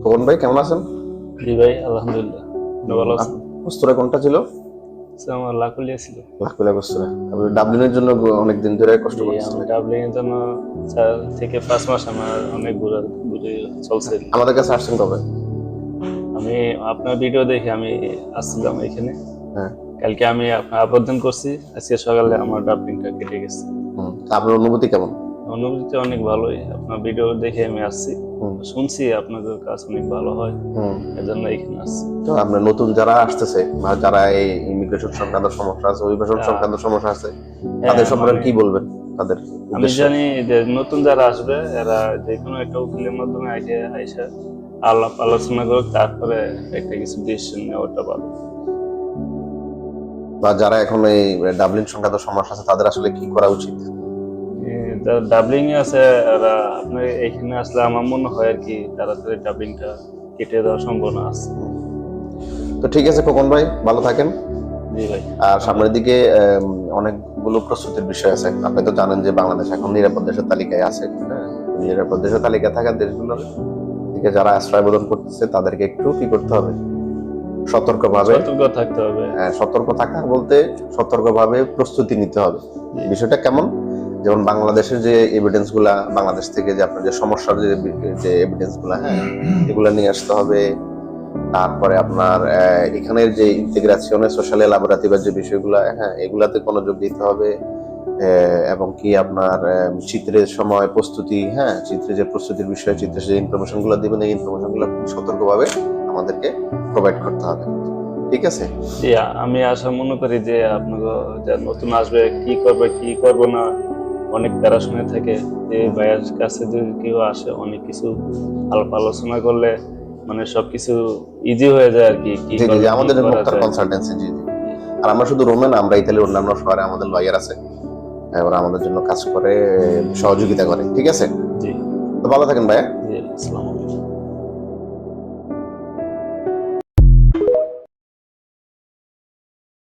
খোকন ভাই কেমন আছেন? জি ভাই, আলহামদুলিল্লাহ। আপনি ভালো আছেন? কস্তুরা কোনটা ছিল? আমার লাকুলিয়া ছিল। লাকুলা কস্তুরা। আপনি ডাবলিনের জন্য অনেকদিন ধরে কষ্ট জি, আমি করতেছিলেন। ডাবলিং এর জন্য 4 থেকে 5 মাস আমার অনেক ঘুরে চলছে। আমাদের কাছে আসছেন কবে? আমি আপনার ভিডিও দেখে আমি আসছিলাম এখানে। হ্যাঁ। কালকে আমি আপনার আবেদন করছি, আজকে সকালে আমার ডাবলিংটা কেটে গেছে। তা আপনার অনুভূতি কেমন? অনুভূতি অনেক ভালোই, আপনার ভিডিও দেখে আমি আসছি। হুম। শুনছি আপনাদের কাজ অনেক ভালো হয়, এজন্য এখানে আসছি। তো আমরা নতুন যারা আসতেছে বা যারা এই ইমিগ্রেশন সংক্রান্ত সমস্যা আছে, অভিবাসন সংক্রান্ত সমস্যা আছে, তাদের সম্পর্কে কি বলবেন? তাদের আমি উদ্দেশ্যে জানি যে নতুন যারা আসবে এরা যে কোনো একটা উকিলের মাধ্যমে আইসা আলাপ আলোচনা করুক, তারপরে একটা কিছু ডিসিশন নেওয়াটা ভালো। বা যারা এখন এই ডাবলিন সংক্রান্ত সমস্যা আছে তাদের আসলে কি করা উচিত? যারা ডাবলিং এ আছে এরা আপনার এখানে আসলে আমার মনে হয় আর কি তাড়াতাড়ি ডাবলিংটা কেটে দেওয়ার সম্ভাবনা আছে। তো ঠিক আছে খোকন ভাই, ভালো থাকেন। জি ভাই। আর সামনের দিকে অনেকগুলো প্রস্তুতির বিষয় আছে। আপনি তো জানেন যে বাংলাদেশ এখন নিরাপদ দেশের তালিকায় আছে। হ্যাঁ, নিরাপদ দেশের তালিকায় থাকা দেশগুলোর দিকে যারা আশ্রয় প্রদান করতেছে তাদেরকে একটু কি করতে হবে? সতর্কভাবে সতর্ক থাকতে হবে। সতর্ক থাকা বলতে সতর্কভাবে প্রস্তুতি নিতে হবে। জি। বিষয়টা কেমন? যেমন বাংলাদেশের যে এভিডেন্স গুলা, বাংলাদেশ থেকে যে আপনার যে সমস্যার যে এভিডেন্স গুলা, হ্যাঁ, এগুলা নিয়ে আসতে হবে। তারপরে আপনার এখানের যে ইন্টিগ্রেশনে সোশ্যাল এলাবোরেটিভের যে বিষয়গুলো, হ্যাঁ, এগুলাতে মনোযোগ দিতে হবে। এবং কি আপনার চিত্রের সময় প্রস্তুতি, হ্যাঁ, চিত্রে যে প্রস্তুতির বিষয়, চিত্রে যে ইনফরমেশন গুলো দিবেন, এই ইনফরমেশন গুলো খুব সতর্কভাবে আমাদেরকে প্রোভাইড করতে হবে। ঠিক আছে? জি, আমি আশা মনে করি যে আপনাকে যা নতুন আসবে কি করবে কি করবো না অনেক প্যারাশনে থাকে, যে ভাইয়ের কাছে যদি কেউ আসে অনেক কিছু আলাপ আলোচনা করলে মানে সবকিছু ইজি হয়ে যায় আর কি, কি জি জি জি, করলে কি আমাদের করা মুক্তার যায়। কনসালটেন্সি। জি জি। আর আমরা শুধু রোমে না, আমরা ইতালির অন্যান্য শহরে আমাদের লয়ার আছে, ওরা আমাদের জন্য কাজ করে, সহযোগিতা করে। ঠিক আছে? জি তো ভালো থাকেন ভাইয়া। জি, আসসালামু আলাইকুম।